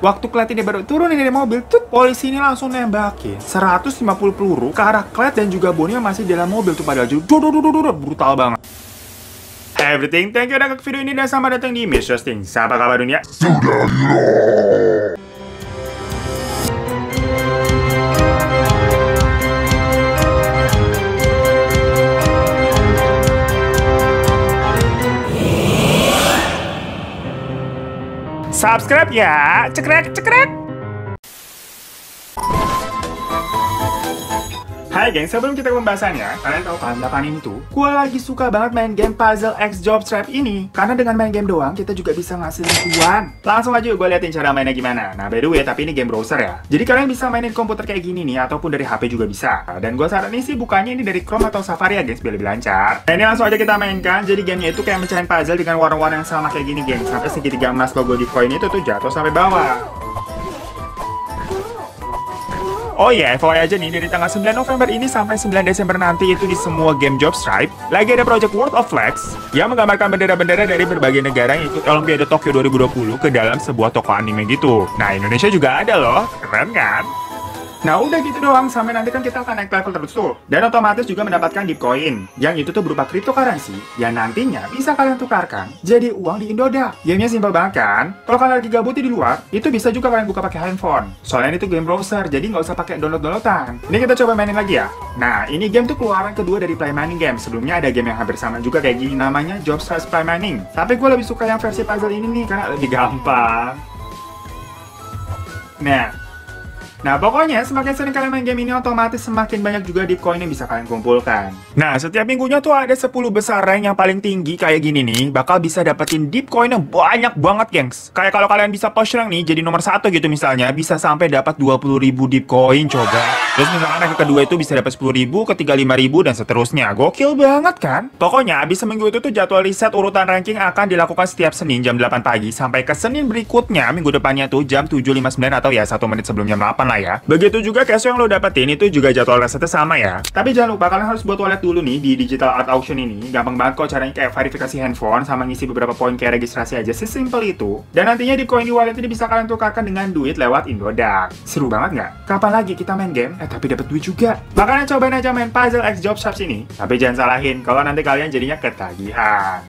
Waktu Clyde ini baru turun dari mobil, tuh polisi ini langsung nembakin 150 peluru ke arah Clyde dan juga Bonnie yang masih di dalam mobil tuh, padahal brutal banget. Hey everything, thank you udah ke video ini dan selamat datang di Misusting. Apa kabar dunia? Sudah subscribe ya, cekrek. Hai geng, sebelum kita ke pembahasannya, kalian tahu kan belakangan ini tuh gue lagi suka banget main game Puzzle X Jobstrap ini. Karena dengan main game doang, kita juga bisa ngasilin uang. Langsung aja gue liatin cara mainnya gimana. Nah by the way, tapi ini game browser ya. Jadi kalian bisa mainin komputer kayak gini nih, ataupun dari HP juga bisa. Dan gue saranin sih bukanya ini dari Chrome atau Safari ya gengs, biar lebih lancar. Nah ini langsung aja kita mainkan. Jadi gamenya itu kayak mecahin puzzle dengan warna-warna yang sama kayak gini gengs. Sampai segitiga emas logo di koin itu tuh jatuh sampai bawah. Oh iya, FYI aja nih, dari tanggal 9 November ini sampai 9 Desember nanti itu di semua game Jobstripe lagi ada project World of Flags yang menggambarkan bendera-bendera dari berbagai negara yang ikut Olimpiade Tokyo 2020 ke dalam sebuah toko anime gitu. Nah, Indonesia juga ada loh, keren kan? Nah udah gitu doang, sampai nanti kan kita akan naik level terus tuh. Dan otomatis juga mendapatkan Deep Coin, yang itu tuh berupa cryptocurrency yang nantinya bisa kalian tukarkan jadi uang di Indodax. Gamenya simpel banget kan? Kalau kalian lagi gabut di luar, itu bisa juga kalian buka pakai handphone. Soalnya itu game browser, jadi nggak usah pakai download-downloadan. Ini kita coba mainin lagi ya. Nah ini game tuh keluaran kedua dari Play Mining Game. Sebelumnya ada game yang hampir sama juga kayak gini, namanya Jobstripe Play Mining. Tapi gue lebih suka yang versi puzzle ini nih, karena lebih gampang. Nah pokoknya semakin sering kalian main game ini otomatis semakin banyak juga Deep Coin yang bisa kalian kumpulkan. Nah setiap minggunya tuh ada 10 besar rank yang paling tinggi kayak gini nih, bakal bisa dapetin Deep Coin yang banyak banget gengs. Kayak kalau kalian bisa push rank nih jadi nomor 1 gitu misalnya, bisa sampai dapat 20.000 Deep Coin coba. Terus misalkan rank kedua itu bisa dapat 10.000, ketiga 5.000 dan seterusnya. Gokil banget kan? Pokoknya abis seminggu itu tuh jadwal riset urutan ranking akan dilakukan setiap Senin jam 8 pagi sampai ke Senin berikutnya minggu depannya tuh jam 7.59 atau ya 1 menit sebelum jam 8 lah ya. Begitu juga cash yang lo dapetin itu juga jadwal resetnya sama ya. Tapi jangan lupa kalian harus buat wallet dulu nih di Digital Art Auction ini. Gampang banget kok caranya, kayak verifikasi handphone sama ngisi beberapa poin kayak registrasi aja, sesimpel itu. Dan nantinya di koin di wallet ini bisa kalian tukarkan dengan duit lewat Indodax. Seru banget nggak? Kapan lagi kita main game? Tapi dapat duit juga. Makanya cobain aja main Puzzle X Jobstrap ini. Tapi jangan salahin kalau nanti kalian jadinya ketagihan.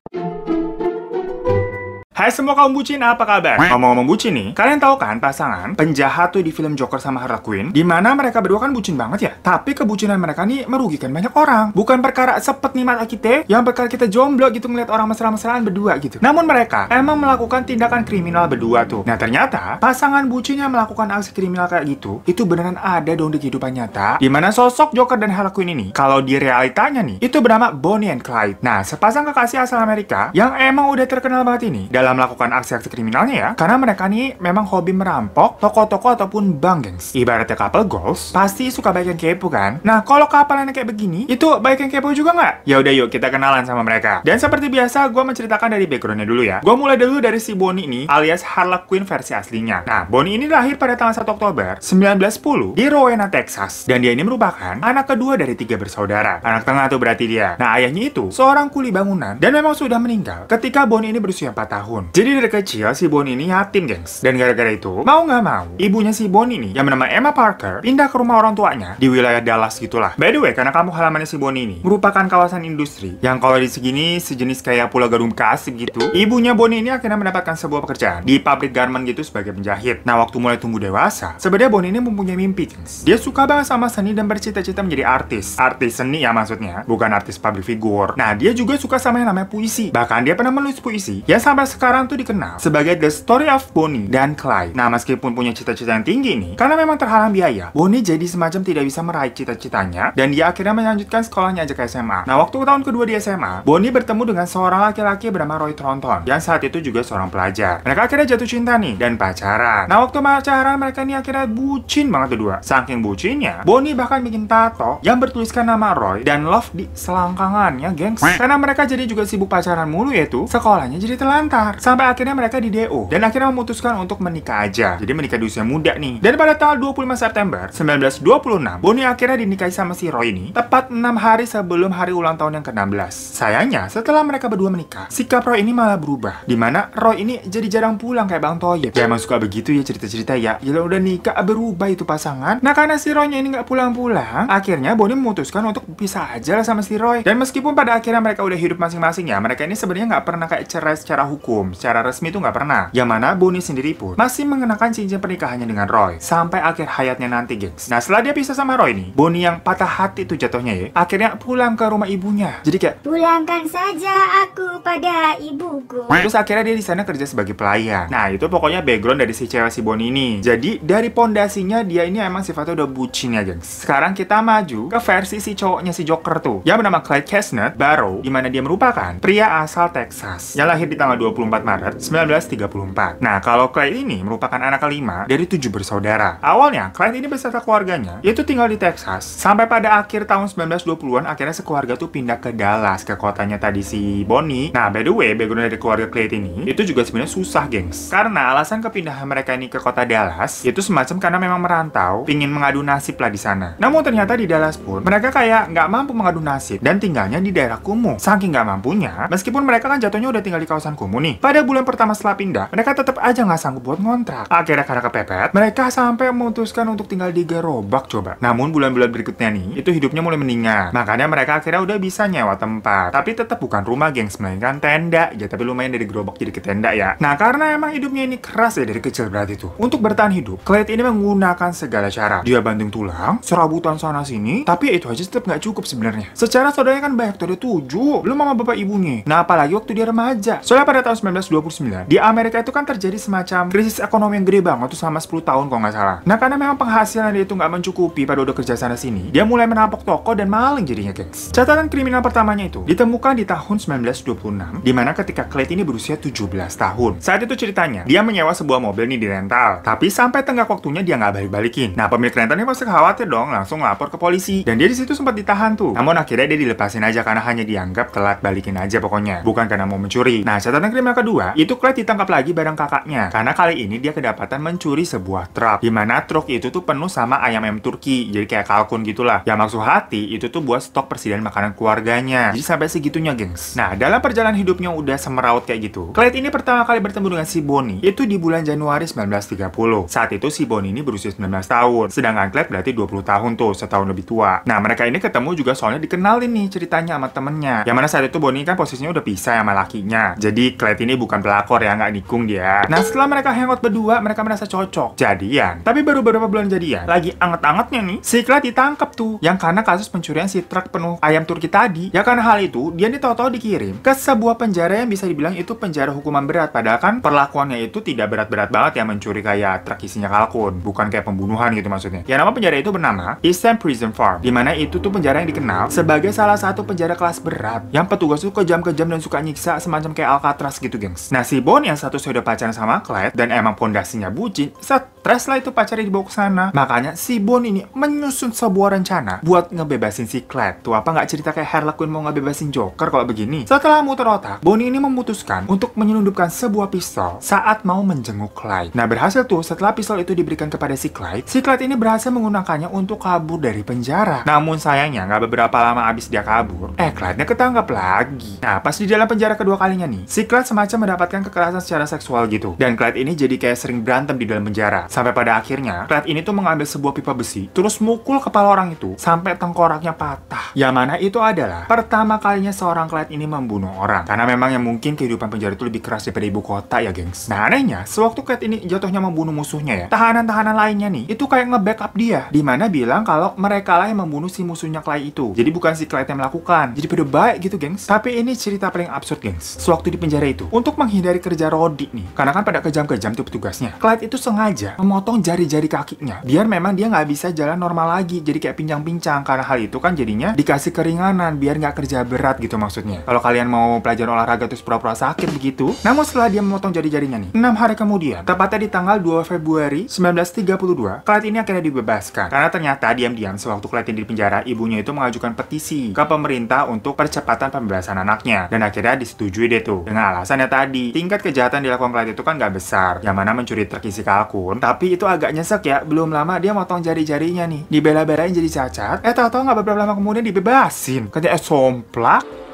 Hai semua kaum bucin, apa kabar? Ngomong-ngomong bucin nih, kalian tahu kan pasangan penjahat tuh di film Joker sama Harley Quinn, dimana mereka berdua kan bucin banget ya. Tapi kebucinan mereka nih merugikan banyak orang. Bukan perkara sepet nih mata kita, yang perkara kita jomblo gitu ngeliat orang mesra-mesraan berdua gitu. Namun mereka emang melakukan tindakan kriminal berdua tuh. Nah ternyata pasangan bucin yang melakukan aksi kriminal kayak gitu, itu beneran ada dong di kehidupan nyata. Dimana sosok Joker dan Harley Quinn ini, kalau di realitanya nih, itu bernama Bonnie and Clyde. Nah sepasang kekasih asal Amerika yang emang udah terkenal banget ini dalam melakukan aksi-aksi kriminalnya ya, karena mereka nih memang hobi merampok toko-toko ataupun bank gengs. Ibaratnya couple goals, pasti suka baik yang kepo kan? Nah kalau kapalannya kayak begini, itu baik yang kepo juga nggak? Ya udah yuk kita kenalan sama mereka. Dan seperti biasa, gue menceritakan dari backgroundnya dulu ya. Gue mulai dulu dari si Bonnie ini, alias Harley Quinn versi aslinya. Nah Bonnie ini lahir pada tanggal 1 Oktober 1910 di Rowena, Texas. Dan dia ini merupakan anak kedua dari 3 bersaudara. Anak tengah tuh berarti dia. Nah ayahnya itu seorang kuli bangunan dan memang sudah meninggal ketika Bonnie ini berusia 4 tahun. Jadi dari kecil si Bonnie ini yatim gengs. Dan gara-gara itu, mau nggak mau, ibunya si Bonnie ini yang bernama Emma Parker pindah ke rumah orang tuanya di wilayah Dallas gitulah. By the way, karena kampung halamannya si Bonnie ini merupakan kawasan industri yang kalau di segini sejenis kayak Pulau Gadung Kasih gitu. Ibunya Bonnie ini akhirnya mendapatkan sebuah pekerjaan di pabrik garment gitu sebagai penjahit. Nah waktu mulai tumbuh dewasa, sebenarnya Bonnie ini mempunyai mimpi gengs. Dia suka banget sama seni dan bercita-cita menjadi artis. Artis seni ya maksudnya, bukan artis public figure. Nah dia juga suka sama yang namanya puisi. Bahkan dia pernah menulis puisi yang sampai sekarang tuh dikenal sebagai The Story of Bonnie dan Clyde. Nah meskipun punya cita-cita yang tinggi nih, karena memang terhalang biaya, Bonnie jadi semacam tidak bisa meraih cita-citanya dan dia akhirnya melanjutkan sekolahnya aja ke SMA. Nah waktu tahun kedua di SMA, Bonnie bertemu dengan seorang laki-laki bernama Roy Thornton yang saat itu juga seorang pelajar. Mereka akhirnya jatuh cinta nih dan pacaran. Nah waktu pacaran mereka ini akhirnya bucin banget berdua. Saking bucinnya, Bonnie bahkan bikin tato yang bertuliskan nama Roy dan love di selangkangannya gengs. Karena mereka jadi juga sibuk pacaran mulu yaitu sekolahnya jadi terlantar. besar. Sampai akhirnya mereka di DO dan akhirnya memutuskan untuk menikah aja. Jadi menikah di usia muda nih. Dan pada tanggal 25 September 1926, Bonnie akhirnya dinikahi sama si Roy ini tepat 6 hari sebelum hari ulang tahun yang ke-16. Sayangnya, setelah mereka berdua menikah, sikap Roy ini malah berubah. Dimana Roy ini jadi jarang pulang kayak Bang Toyib. Ya emang suka begitu ya cerita-cerita ya. Gila udah nikah berubah itu pasangan. Nah karena si Roy-nya ini nggak pulang-pulang, akhirnya Bonnie memutuskan untuk pisah aja lah sama si Roy. Dan meskipun pada akhirnya mereka udah hidup masing-masing ya, mereka ini sebenarnya nggak pernah kayak cerai secara hukum, secara resmi itu nggak pernah. Yang mana Bonnie sendiri pun masih mengenakan cincin pernikahannya dengan Roy sampai akhir hayatnya nanti, gengs. Nah setelah dia pisah sama Roy nih, Bonnie yang patah hati tuh jatuhnya ya, akhirnya pulang ke rumah ibunya. Jadi kayak pulangkan saja aku pada ibuku. Terus akhirnya dia di sana kerja sebagai pelayan. Nah itu pokoknya background dari si cewek si Bonnie ini. Jadi dari pondasinya dia ini emang sifatnya udah bucin ya, gengs. Sekarang kita maju ke versi si cowoknya si Joker tuh, yang bernama Clyde Chestnut Barrow, di mana dia merupakan pria asal Texas yang lahir di tanggal 24 Maret 1934. Nah kalau Clyde ini merupakan anak kelima dari 7 bersaudara. Awalnya Clyde ini beserta keluarganya yaitu tinggal di Texas sampai pada akhir tahun 1920-an akhirnya sekeluarga tuh pindah ke Dallas, ke kotanya tadi si Bonnie. Nah by the way, background dari keluarga Clyde ini itu juga sebenarnya susah, gengs. Karena alasan kepindahan mereka ini ke kota Dallas itu semacam karena memang merantau, pingin mengadu nasib lah di sana. Namun ternyata di Dallas pun mereka kayak nggak mampu mengadu nasib dan tinggalnya di daerah kumuh. Saking nggak mampunya, meskipun mereka kan jatuhnya udah tinggal di kawasan kumuh nih, pada bulan pertama setelah pindah, mereka tetap aja nggak sanggup buat ngontrak. Akhirnya karena kepepet, mereka sampai memutuskan untuk tinggal di gerobak coba. Namun bulan-bulan berikutnya nih, itu hidupnya mulai meningkat. Makanya mereka akhirnya udah bisa nyewa tempat. Tapi tetap bukan rumah, gengs, melainkan tenda. Ya tapi lumayan dari gerobak jadi ke tenda ya. Nah karena emang hidupnya ini keras ya dari kecil berarti tuh. Untuk bertahan hidup, Clyde ini menggunakan segala cara. Dia banting tulang, serabutan sana sini, tapi ya itu aja tetap nggak cukup sebenarnya. Secara saudaranya kan banyak tuh, ada 7, belum mama bapak ibunya. Nah apalagi waktu dia remaja. Soalnya pada tahun 1929, di Amerika itu kan terjadi semacam krisis ekonomi yang gede banget tuh selama 10 tahun kalau nggak salah. Nah karena memang penghasilan dia itu nggak mencukupi pada udah kerja sana sini, dia mulai merampok toko dan maling jadinya, gengs. Catatan kriminal pertamanya itu ditemukan di tahun 1926, di mana ketika Clyde ini berusia 17 tahun. Saat itu ceritanya, dia menyewa sebuah mobil nih di rental, tapi sampai tengah waktunya dia nggak balik-balikin. Nah pemilik rental ini pasti khawatir dong, langsung lapor ke polisi. Dan dia di situ sempat ditahan tuh. Namun akhirnya dia dilepasin aja karena hanya dianggap telat balikin aja pokoknya, bukan karena mau mencuri. Nah catatan kriminal kedua, itu Clyde ditangkap lagi bareng kakaknya. Karena kali ini dia kedapatan mencuri sebuah truk, di mana truk itu tuh penuh sama ayam-ayam Turki, jadi kayak kalkun gitulah. Yang maksud hati itu tuh buat stok persediaan makanan keluarganya. Jadi sampai segitunya, gengs. Nah dalam perjalanan hidupnya udah semeraut kayak gitu, Clyde ini pertama kali bertemu dengan si Bonnie itu di bulan Januari 1930. Saat itu si Bonnie ini berusia 19 tahun, sedangkan Clyde berarti 20 tahun tuh, setahun lebih tua. Nah mereka ini ketemu juga soalnya dikenalin nih ceritanya sama temennya. Yang mana saat itu Bonnie kan posisinya udah pisah sama lakinya. Jadi Clyde ini bukan pelakor ya, nggak nikung dia. Nah setelah mereka hangout berdua, mereka merasa cocok, jadian. Tapi baru beberapa bulan jadian, lagi anget-angetnya nih, si Clyde ditangkap tuh, yang karena kasus pencurian si truk penuh ayam Turki tadi. Ya karena hal itu, dia nih tahu-tahu dikirim ke sebuah penjara yang bisa dibilang itu penjara hukuman berat. Padahal kan perlakuannya itu tidak berat-berat banget ya, mencuri kayak truk isinya kalkun, bukan kayak pembunuhan gitu maksudnya. Ya nama penjara itu bernama Eastern Prison Farm, dimana itu tuh penjara yang dikenal sebagai salah satu penjara kelas berat, yang petugas tuh kejam-kejam dan suka nyiksa semacam kayak Alcatraz gitu, gengs. Nah si Bonnie yang statusnya udah pacaran sama Clyde dan emang pondasinya bucin, stres lah itu pacarnya dibawa ke sana. Makanya si Bonnie ini menyusun sebuah rencana buat ngebebasin si Clyde. Tuh apa nggak cerita kayak Harley Quinn mau ngebebasin Joker kalau begini? Setelah muter otak, Bonnie ini memutuskan untuk menyelundupkan sebuah pistol saat mau menjenguk Clyde. Nah berhasil tuh, setelah pistol itu diberikan kepada si Clyde ini berhasil menggunakannya untuk kabur dari penjara. Namun sayangnya nggak beberapa lama abis dia kabur, Clyde-nya ketangkap lagi. Nah pas di dalam penjara kedua kalinya nih, si Clyde semacam mendapatkan kekerasan secara seksual gitu. Dan Clyde ini jadi kayak sering berantem di dalam penjara. Sampai pada akhirnya, Clyde ini tuh mengambil sebuah pipa besi, terus mukul kepala orang itu sampai tengkoraknya patah. Yang mana itu adalah pertama kalinya seorang Clyde ini membunuh orang. Karena memang yang mungkin kehidupan penjara itu lebih keras daripada ibu kota ya, gengs. Nah anehnya, sewaktu Clyde ini jatuhnya membunuh musuhnya ya, tahanan-tahanan lainnya nih, itu kayak nge-backup dia. Dimana bilang kalau mereka lah yang membunuh si musuhnya Clyde itu. Jadi bukan si Clyde yang melakukan. Jadi pada baik gitu, gengs. Tapi ini cerita paling absurd, gengs. Sewaktu di penjara itu, untuk menghindari kerja Rodi nih, karena kan pada kejam-kejam tuh petugasnya, Clyde itu sengaja memotong jari-jari kakinya, biar memang dia nggak bisa jalan normal lagi, jadi kayak pincang-pincang. Karena hal itu kan jadinya dikasih keringanan, biar nggak kerja berat gitu maksudnya. Kalau kalian mau pelajaran olahraga terus pura-pura sakit begitu. Namun setelah dia memotong jari-jarinya nih, 6 hari kemudian, tepatnya di tanggal 2 Februari 1932, Clyde ini akhirnya dibebaskan. Karena ternyata diam-diam sewaktu Clyde ini di penjara, ibunya itu mengajukan petisi ke pemerintah untuk percepatan pembebasan anaknya. Dan akhirnya disetujui deh tuh, dengan alasan Dimana tadi tingkat kejahatan dilakukan Clyde itu kan gak besar, yang mana mencuri truk isi kalkun. Tapi itu agak nyesek ya, belum lama dia motong jari-jarinya nih, dibela-belain jadi cacat. Tahu-tahu gak beberapa lama kemudian dibebasin. Katanya somplak.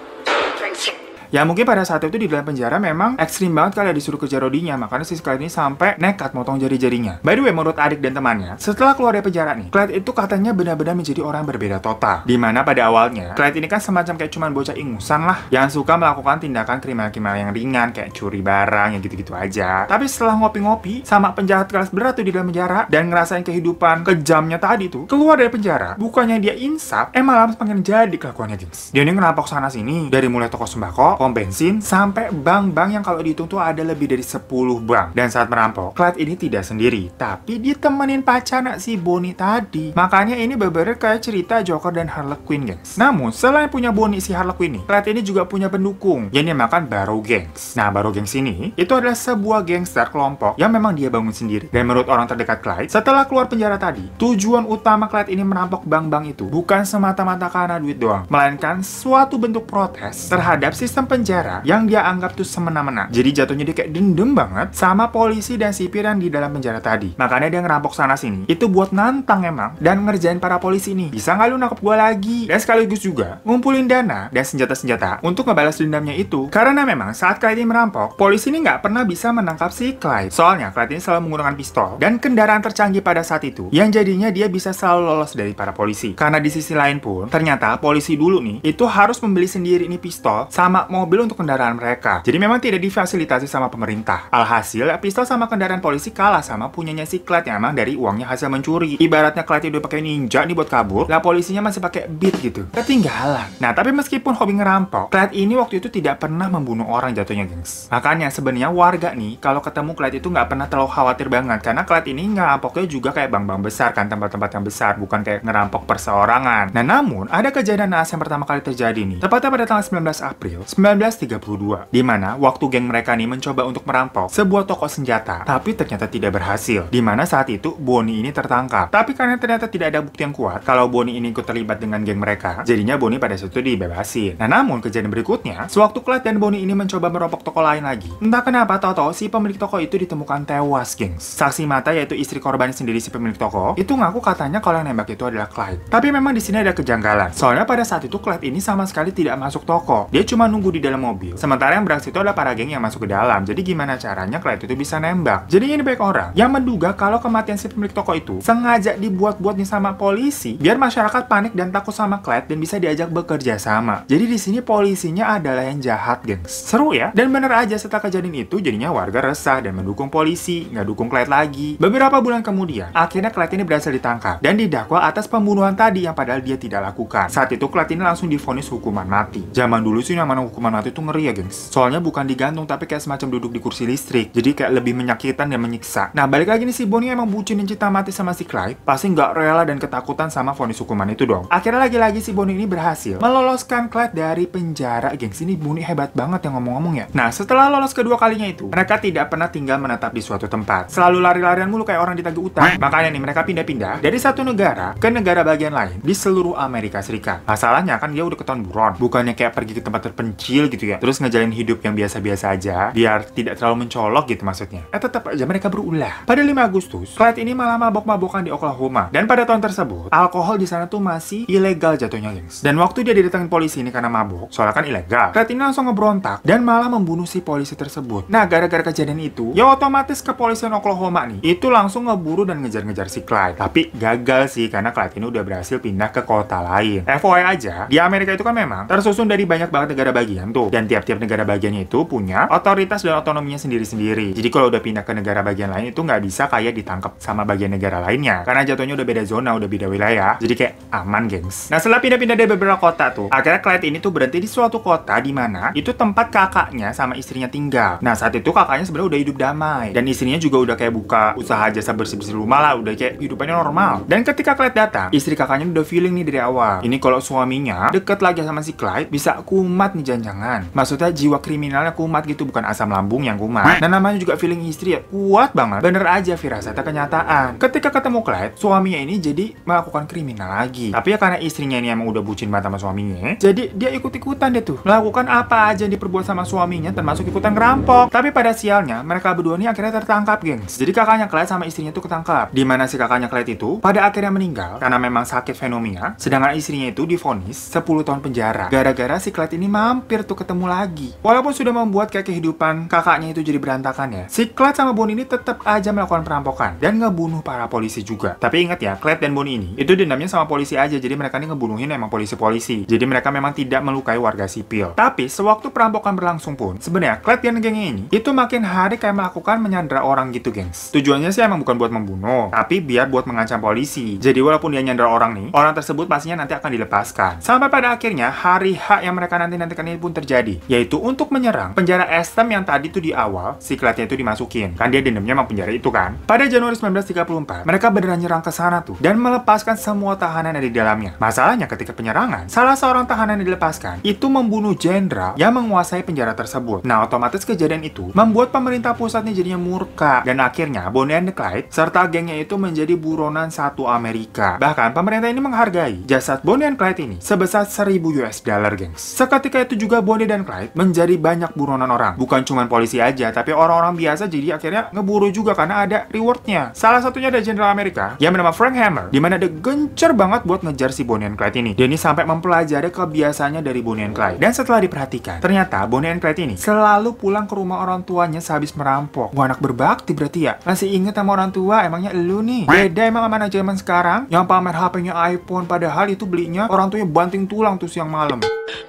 Ya mungkin pada saat itu di dalam penjara memang ekstrim banget kali ya disuruh kerja rodinya, makanya si Clyde ini sampai nekat motong jari-jarinya. By the way, menurut adik dan temannya, setelah keluar dari penjara nih, Clyde itu katanya benar-benar menjadi orang yang berbeda total. Dimana pada awalnya, Clyde ini kan semacam kayak cuman bocah ingusan lah, yang suka melakukan tindakan kriminal-kriminal yang ringan, kayak curi barang, yang gitu-gitu aja. Tapi setelah ngopi-ngopi sama penjahat kelas berat tuh di dalam penjara, dan ngerasain kehidupan kejamnya tadi tuh, keluar dari penjara, bukannya dia insaf, malah semakin jadi kelakuannya, gengs. Dia ini ngerampok sana-sini, dari mulai toko sembako, pom bensin, sampai bank-bank yang kalau dihitung tuh ada lebih dari 10 bank. Dan saat merampok, Clyde ini tidak sendiri, tapi ditemenin pacarnya si Bonnie tadi. Makanya ini bener-bener kayak cerita Joker dan Harley Quinn, guys. Namun, selain punya Bonnie si Harley Quinn nih, Clyde ini juga punya pendukung, yang dinamakan Barrow Gangs. Nah, Barrow Gangs ini, itu adalah sebuah gangster kelompok yang memang dia bangun sendiri. Dan menurut orang terdekat Clyde, setelah keluar penjara tadi, tujuan utama Clyde ini merampok bank-bank itu bukan semata-mata karena duit doang, melainkan suatu bentuk protes terhadap sistem penjara yang dia anggap tuh semena-mena. Jadi jatuhnya dia kayak dendam banget sama polisi dan sipir yang di dalam penjara tadi. Makanya dia ngerampok sana-sini, itu buat nantang emang, dan ngerjain para polisi nih, bisa nggak lu nangkep gua lagi? Dan sekaligus juga ngumpulin dana dan senjata-senjata untuk ngebalas dendamnya itu. Karena memang saat Clyde ini merampok, polisi ini nggak pernah bisa menangkap si Clyde. Soalnya Clyde ini selalu menggunakan pistol dan kendaraan tercanggih pada saat itu, yang jadinya dia bisa selalu lolos dari para polisi. Karena di sisi lain pun, ternyata polisi dulu nih, itu harus membeli sendiri ini pistol sama mobil untuk kendaraan mereka. Jadi memang tidak difasilitasi sama pemerintah. Alhasil, pistol sama kendaraan polisi kalah sama punyanya si Clyde yang emang dari uangnya hasil mencuri. Ibaratnya Clyde udah pakai ninja nih buat kabur, lah polisinya masih pakai beat gitu. Ketinggalan. Nah, tapi meskipun hobi ngerampok, Clyde ini waktu itu tidak pernah membunuh orang jatuhnya, gengs. Makanya sebenarnya warga nih, kalau ketemu Clyde itu nggak pernah terlalu khawatir banget, karena Clyde ini ngerampoknya juga kayak bank-bank besar kan, tempat-tempat yang besar, bukan kayak ngerampok perseorangan. Nah, namun ada kejadian naas yang pertama kali terjadi nih, tepatnya pada tanggal 19 April 1932, di mana waktu geng mereka nih mencoba untuk merampok sebuah toko senjata, tapi ternyata tidak berhasil. Di mana saat itu Bonnie ini tertangkap. Tapi karena ternyata tidak ada bukti yang kuat kalau Bonnie ini ikut terlibat dengan geng mereka, jadinya Bonnie pada saat itu dibebasin. Nah, namun kejadian berikutnya, sewaktu Clyde dan Bonnie ini mencoba merompok toko lain lagi, entah kenapa tahu-tahu si pemilik toko itu ditemukan tewas, gengs. Saksi mata yaitu istri korban sendiri si pemilik toko itu ngaku katanya kalau yang nembak itu adalah Clyde. Tapi memang di sini ada kejanggalan. Soalnya pada saat itu Clyde ini sama sekali tidak masuk toko. Dia cuma nunggu di dalam mobil. Sementara yang beraksi itu adalah para geng yang masuk ke dalam. Jadi gimana caranya Clyde itu bisa nembak? Jadi ini banyak orang yang menduga kalau kematian si pemilik toko itu sengaja dibuat-buat nih sama polisi biar masyarakat panik dan takut sama Clyde dan bisa diajak bekerja sama. Jadi di sini polisinya adalah yang jahat, gengs. Seru ya? Dan bener aja setelah kejadian itu jadinya warga resah dan mendukung polisi, nggak dukung Clyde lagi. Beberapa bulan kemudian, akhirnya Clyde ini berhasil ditangkap dan didakwa atas pembunuhan tadi yang padahal dia tidak lakukan. Saat itu Clyde ini langsung divonis hukuman mati. Zaman dulu sih namanya hukuman mati itu ngeri ya, gengs. Soalnya bukan digantung tapi kayak semacam duduk di kursi listrik. Jadi kayak lebih menyakitkan dan menyiksa. Nah, balik lagi nih, si Bonnie emang bucinin cinta mati sama si Clyde. Pasti nggak rela dan ketakutan sama vonis hukuman itu dong. Akhirnya lagi-lagi si Bonnie ini berhasil meloloskan Clyde dari penjara, gengs. Ini Bonnie hebat banget yang ngomong-ngomong ya. Nah, setelah lolos kedua kalinya itu, mereka tidak pernah tinggal menetap di suatu tempat. Selalu lari-larian mulu kayak orang ditagih utang. Makanya nih mereka pindah-pindah dari satu negara ke negara bagian lain di seluruh Amerika Serikat. Masalahnya kan dia udah ketahuan buron. Bukannya kayak pergi ke tempat terpencil gitu ya, terus ngejalin hidup yang biasa-biasa aja biar tidak terlalu mencolok gitu maksudnya. Tetap aja mereka berulah. Pada 5 Agustus, Clyde ini malah mabok-mabokan di Oklahoma. Dan pada tahun tersebut, alkohol di sana tuh masih ilegal jatuhnya, gengs. Dan waktu dia didatengin polisi ini karena mabok, soalnya kan ilegal, Clyde ini langsung ngebrontak dan malah membunuh si polisi tersebut. Nah, gara-gara kejadian itu, ya otomatis kepolisian Oklahoma nih itu langsung ngeburu dan ngejar-ngejar si Clyde. Tapi gagal sih karena Clyde ini udah berhasil pindah ke kota lain. FYI aja, di Amerika itu kan memang tersusun dari banyak banget negara bagian tuh. Dan tiap-tiap negara bagiannya itu punya otoritas dan otonominya sendiri-sendiri. Jadi kalau udah pindah ke negara bagian lain itu nggak bisa kayak ditangkap sama bagian negara lainnya. Karena jatuhnya udah beda zona, udah beda wilayah. Jadi kayak aman, gengs. Nah, setelah pindah-pindah dari beberapa kota tuh, akhirnya Clyde ini tuh berhenti di suatu kota di mana itu tempat kakaknya sama istrinya tinggal. Nah, saat itu kakaknya sebenarnya udah hidup damai. Dan istrinya juga udah kayak buka usaha jasa bersih-bersih rumah lah, udah kayak hidupannya normal. Dan ketika Clyde datang, istri kakaknya udah feeling nih dari awal. Ini kalau suaminya deket lagi sama si Clyde, bisa kumat nih jangan jangan. Maksudnya jiwa kriminalnya kumat gitu, bukan asam lambung yang kumat. Nah, namanya juga feeling istri ya, kuat banget. Bener aja firasatnya kenyataan. Ketika ketemu Clyde, suaminya ini jadi melakukan kriminal lagi. Tapi ya karena istrinya ini emang udah bucin banget sama suaminya, jadi dia ikut-ikutan deh tuh. Melakukan apa aja yang diperbuat sama suaminya, termasuk ikutan ngerampok. Tapi pada sialnya, mereka berdua ini akhirnya tertangkap, gengs. Jadi kakaknya Clyde sama istrinya tuh ketangkap. Dimana si kakaknya Clyde itu pada akhirnya meninggal karena memang sakit fenomia, sedangkan istrinya itu divonis 10 tahun penjara. Gara-gara si Clyde ini mampir tuh ketemu lagi. Walaupun sudah membuat kayak kehidupan kakaknya itu jadi berantakan ya, si Clyde sama Bonnie ini tetap aja melakukan perampokan dan ngebunuh para polisi juga. Tapi ingat ya, Clyde dan Bonnie ini itu dendamnya sama polisi aja, jadi mereka ini ngebunuhin emang polisi-polisi. Jadi mereka memang tidak melukai warga sipil. Tapi sewaktu perampokan berlangsung pun, sebenarnya Clyde dan gengnya ini itu makin hari kayak melakukan menyandra orang gitu, gengs. Tujuannya sih emang bukan buat membunuh, tapi biar buat mengancam polisi. Jadi walaupun dia nyandra orang nih, orang tersebut pastinya nanti akan dilepaskan. Sampai pada akhirnya hari H yang mereka nanti-nantikan ini pun terjadi, yaitu untuk menyerang penjara Estem yang tadi tuh di awal si Clyde-nya itu dimasukin. Kan dia dendamnya emang penjara itu kan. Pada Januari 1934, mereka beneran nyerang ke sana tuh dan melepaskan semua tahanan yang di dalamnya. Masalahnya ketika penyerangan, salah seorang tahanan yang dilepaskan itu membunuh jenderal yang menguasai penjara tersebut. Nah, otomatis kejadian itu membuat pemerintah pusatnya jadinya murka dan akhirnya Bonnie and Clyde serta gengnya itu menjadi buronan satu Amerika. Bahkan pemerintah ini menghargai jasad Bonnie and Clyde ini sebesar 1000 US dollar, gengs. Seketika itu juga Bonnie dan Clyde menjadi banyak buronan orang. Bukan cuma polisi aja, tapi orang-orang biasa jadi akhirnya ngeburu juga karena ada rewardnya. Salah satunya ada jenderal Amerika yang bernama Frank Hammer, dimana dia gencar banget buat ngejar si Bonnie and Clyde ini. Dia ini sampai mempelajari kebiasaannya dari Bonnie and Clyde. Dan setelah diperhatikan, ternyata Bonnie and Clyde ini selalu pulang ke rumah orang tuanya sehabis merampok. Wah, anak berbakti berarti ya. Masih inget sama orang tua, emangnya elu nih. Beda emang sama anak zaman sekarang yang pamer HP-nya iPhone, padahal itu belinya orang tuanya banting tulang tuh siang malam.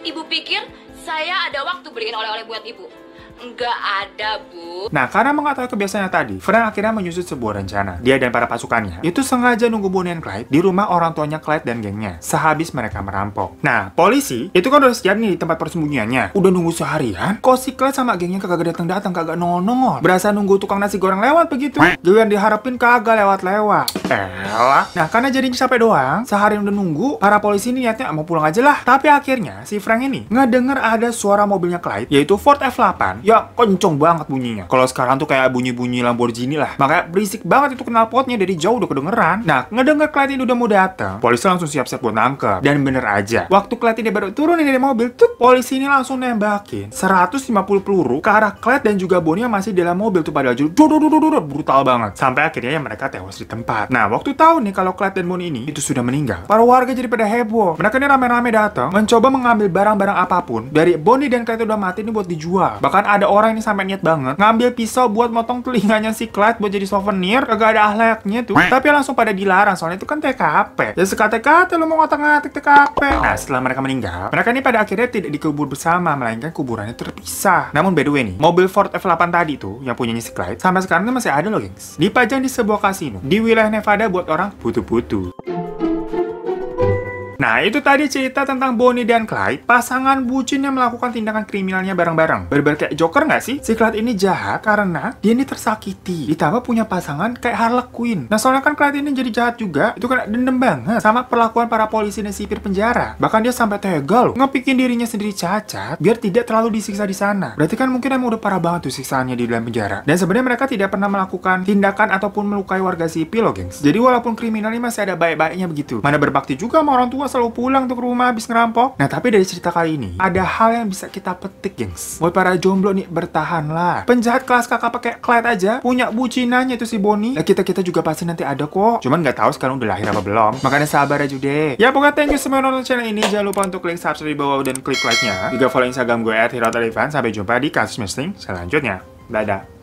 Ibu pikir saya ada waktu beliin oleh-oleh buat ibu? Nggak ada, Bu. Nah, karena mengetahui kebiasaannya tadi, Frank akhirnya menyusun sebuah rencana. Dia dan para pasukannya itu sengaja nunggu Bonnie and Clyde di rumah orang tuanya Clyde dan gengnya sehabis mereka merampok. Nah, polisi itu kan udah siap nih di tempat persembunyiannya. Udah nunggu seharian, kok si Clyde sama gengnya kagak datang-datang, kagak nongol. Berasa nunggu tukang nasi goreng lewat begitu. Giliran diharapin kagak lewat-lewat. Elah. Nah, karena jadinya capek doang, seharian udah nunggu, para polisi ini niatnya mau pulang aja lah. Tapi akhirnya si Frank ini ngedenger ada suara mobilnya Clyde, yaitu Ford F8. Ya, kenceng banget bunyinya. Kalau sekarang tuh kayak bunyi-bunyi Lamborghini lah. Makanya berisik banget itu knalpotnya, dari jauh udah kedengeran. Nah, ngedenger Clyde ini udah mau datang, polisi langsung siap-siap buat nangkep. Dan bener aja, waktu Clyde ini baru turun dari mobil, tuh polisi ini langsung nembakin 150 peluru ke arah Clyde dan juga Bonnie yang masih di dalam mobil tuh, pada jujur brutal banget. Sampai akhirnya ya mereka tewas di tempat. Nah, waktu tahu nih kalau Clyde dan Bonnie ini itu sudah meninggal, para warga jadi pada heboh. Mereka ini rame-rame datang, mencoba mengambil barang-barang apapun dari Bonnie dan Clyde udah mati ini buat dijual. Bahkan ada orang ini sampai niat banget ngambil pisau buat motong telinganya si Clyde buat jadi souvenir, kagak ada ahlaknya tuh. Tapi langsung pada dilarang, soalnya itu kan TKP. Ya sekate-kate lu mau ngotak-ngatik TKP. Nah, setelah mereka meninggal, mereka ini pada akhirnya tidak dikubur bersama, melainkan kuburannya terpisah. Namun by the way nih, mobil Ford F8 tadi tuh yang punyanya si Clyde sampai sekarang tuh masih ada loh, gengs. Dipajang di sebuah kasino di wilayah Nevada buat orang butuh-butuh. Nah, itu tadi cerita tentang Bonnie dan Clyde, pasangan bucin yang melakukan tindakan kriminalnya bareng-bareng. Bener-bener kayak Joker nggak sih? Si Clyde ini jahat karena dia ini tersakiti, ditambah punya pasangan kayak Harley Quinn. Nah, soalnya kan Clyde ini jadi jahat juga, itu kan dendam banget sama perlakuan para polisi dan sipir penjara. Bahkan dia sampai tega loh, ngepikin dirinya sendiri cacat biar tidak terlalu disiksa di sana. Berarti kan mungkin emang udah parah banget tuh siksaannya di dalam penjara. Dan sebenarnya mereka tidak pernah melakukan tindakan ataupun melukai warga sipil loh, gengs. Jadi walaupun kriminalnya masih ada baik-baiknya begitu. Mana berbakti juga sama orang tua, selalu pulang tuh ke rumah habis ngerampok. Nah, tapi dari cerita kali ini ada hal yang bisa kita petik, gengs. Buat para jomblo nih, bertahanlah. Penjahat kelas kakak pakai Clyde aja punya bucinannya itu si Bonnie. Nah, kita juga pasti nanti ada kok. Cuman nggak tahu sekarang udah lahir apa belum. Makanya sabar aja deh. Ya, pokoknya thank you semua nonton channel ini. Jangan lupa untuk klik subscribe di bawah dan klik like-nya. Juga follow Instagram gue @hirotalivan. Sampai jumpa di kasus misting selanjutnya. Dadah.